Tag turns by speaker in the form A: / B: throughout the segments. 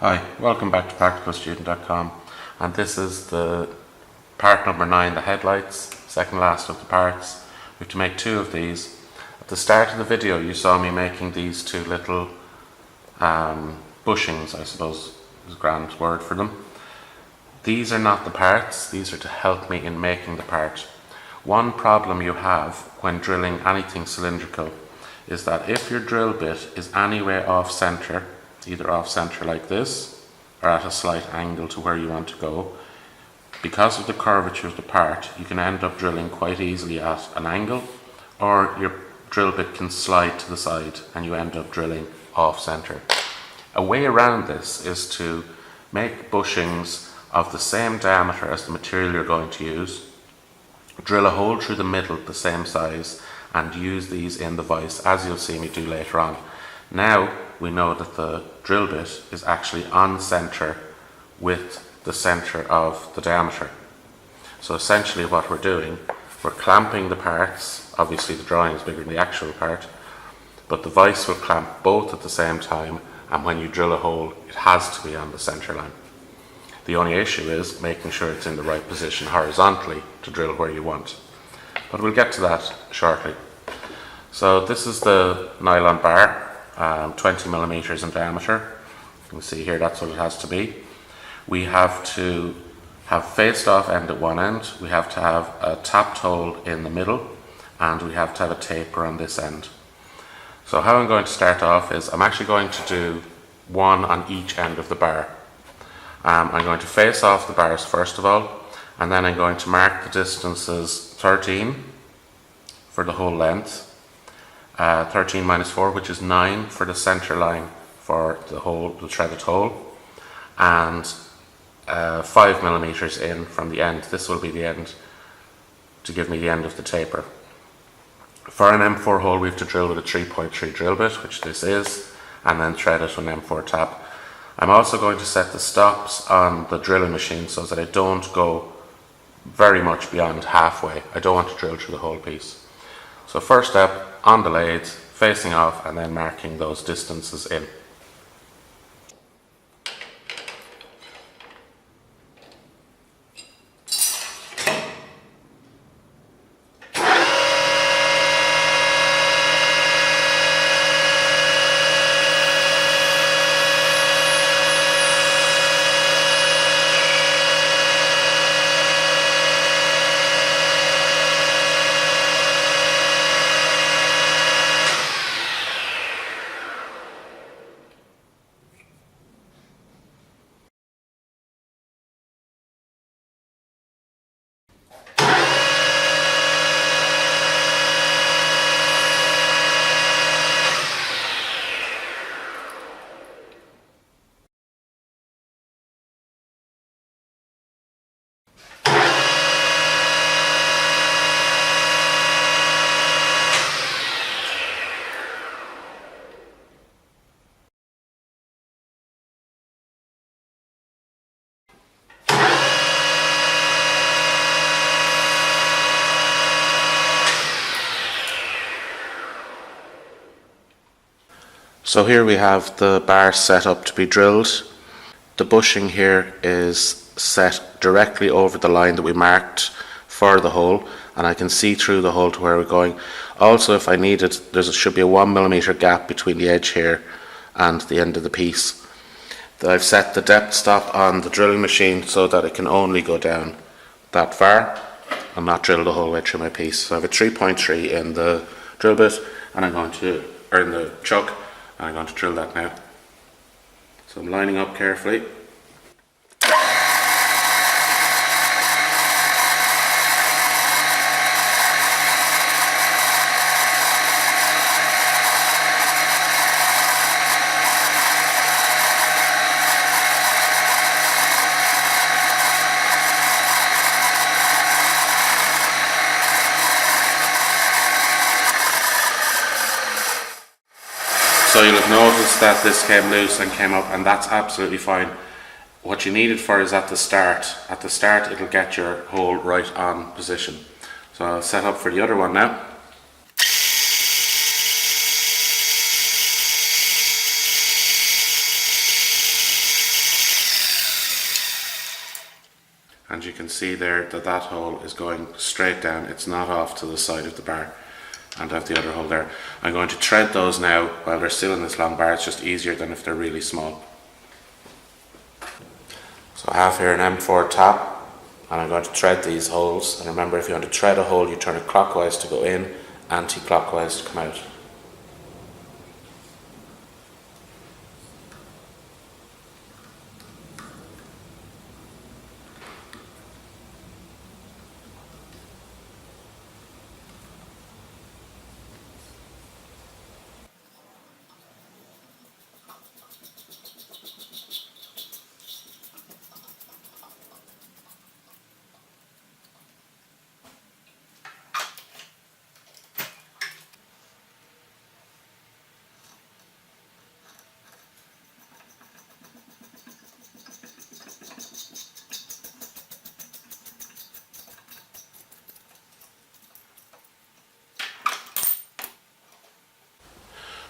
A: Hi, welcome back to PracticalStudent.com, and this is the part number 9, the headlights, second last of the parts. We have to make 2 of these. At the start of the video you saw me making these 2 little bushings, I suppose is a grand word for them. These are not the parts, these are to help me in making the part. One problem you have when drilling anything cylindrical is that if your drill bit is anywhere off centre, either off centre like this or at a slight angle to where you want to go, because of the curvature of the part you can end up drilling quite easily at an angle, or your drill bit can slide to the side and you end up drilling off centre. A way around this is to make bushings of the same diameter as the material you're going to use, drill a hole through the middle the same size, and use these in the vise as you'll see me do later on. Now we know that the drill bit is actually on centre with the centre of the diameter. So essentially what we're doing, we're clamping the parts. Obviously the drawing is bigger than the actual part, but the vise will clamp both at the same time, and when you drill a hole it has to be on the centre line. The only issue is making sure it's in the right position horizontally to drill where you want. But we'll get to that shortly. So this is the nylon bar, 20 millimeters in diameter. You can see here that's what it has to be. We have to have faced off end at one end, we have to have a tapped hole in the middle, and we have to have a taper on this end. So how I'm going to start off is I'm actually going to do one on each end of the bar. I'm going to face off the bars first of all, and then I'm going to mark the distances 13 for the whole length, 13 minus 4, which is 9 for the centre line for the hole, the threaded hole, and 5 millimeters in from the end. This will be the end to give me the end of the taper. For an M4 hole we have to drill with a 3.3 drill bit, which this is, and then thread it with an M4 tap. I'm also going to set the stops on the drilling machine so that I don't go very much beyond halfway. I don't want to drill through the whole piece. So first step, on the lathe, facing off, and then marking those distances in. So here we have the bar set up to be drilled. The bushing here is set directly over the line that we marked for the hole, and I can see through the hole to where we're going. Also, if I need it, there should be a 1 millimeter gap between the edge here and the end of the piece. I've set the depth stop on the drilling machine so that it can only go down that far and not drill the whole way through my piece. So I have a 3.3 in the drill bit, and I'm going to, or in the chuck, and I'm going to drill that now. So I'm lining up carefully. So you'll have noticed that this came loose and came up, and that's absolutely fine. What you need it for is at the start. At the start it'll get your hole right on position. So I'll set up for the other one now. And you can see there that that hole is going straight down. It's not off to the side of the bar. And I have the other hole there. I'm going to thread those now while they're still in this long bar. It's just easier than if they're really small. So I have here an M4 tap, and I'm going to thread these holes. And remember, if you want to thread a hole, you turn it clockwise to go in, anti-clockwise to come out.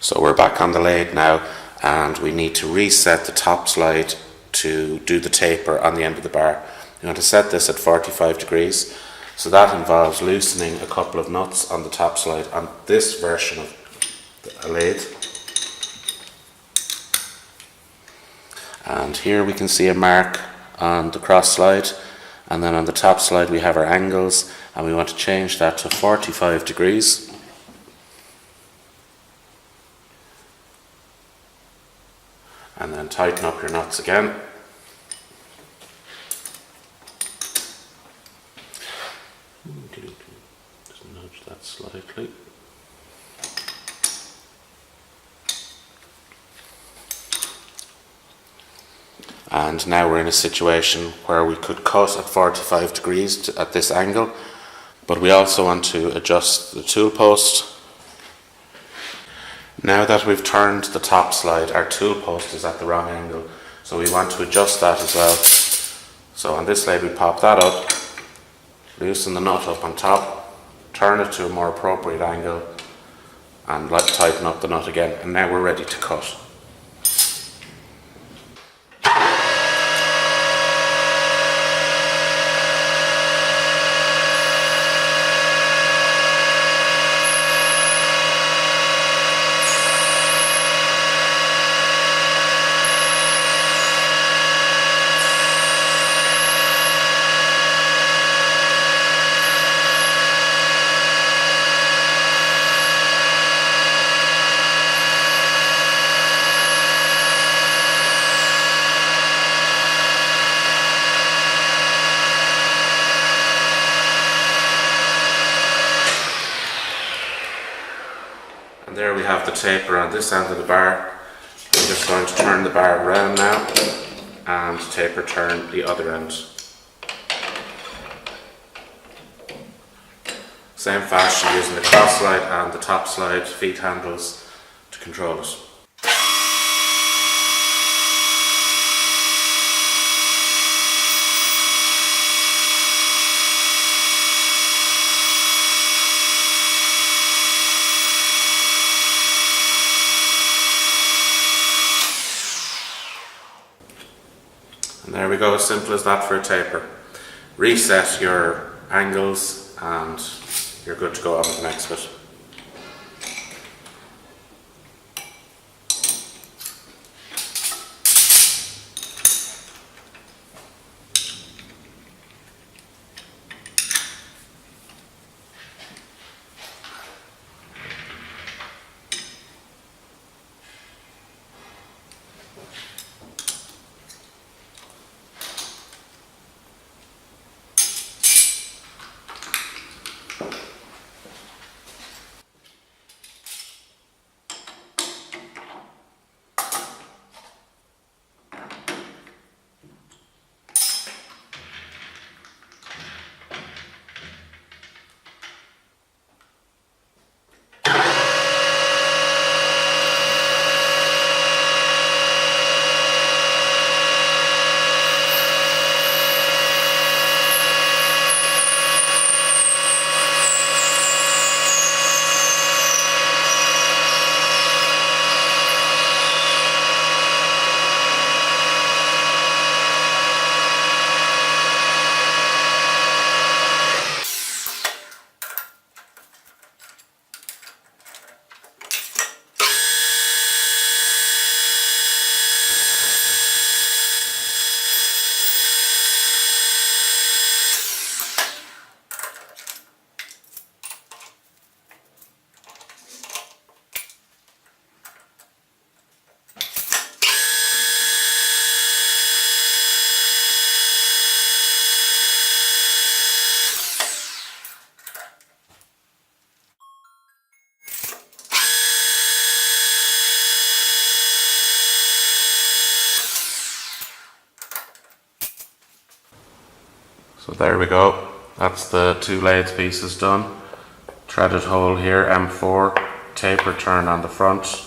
A: So we're back on the lathe now, and we need to reset the top slide to do the taper on the end of the bar. You want to set this at 45 degrees. So that involves loosening a couple of nuts on the top slide on this version of a lathe. And here we can see a mark on the cross slide, and then on the top slide we have our angles, and we want to change that to 45 degrees. And then tighten up your nuts again. Just nudge that slightly. And now we're in a situation where we could cut at 45 degrees at this angle, but we also want to adjust the tool post. Now that we've turned the top slide, our tool post is at the wrong angle, so we want to adjust that as well. So on this lathe we pop that up, loosen the nut up on top, turn it to a more appropriate angle, and tighten up the nut again, and now we're ready to cut. And there we have the taper on this end of the bar. I'm just going to turn the bar around now and taper turn the other end. Same fashion, using the cross slide and the top slide feet handles to control it. And there we go, as simple as that for a taper. Reset your angles and you're good to go on with the next bit. So there we go. That's the 2 lathe pieces done. Threaded hole here, M4, taper turn on the front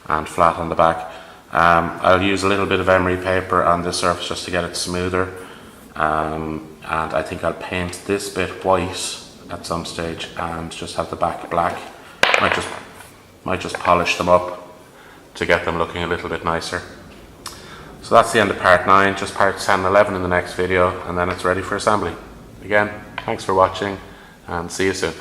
A: and flat on the back. I'll use a little bit of emery paper on this surface just to get it smoother, and I think I'll paint this bit white at some stage and just have the back black. Might just polish them up to get them looking a little bit nicer. So that's the end of part 9, just parts 10 and 11 in the next video, and then it's ready for assembly. Again, thanks for watching and see you soon.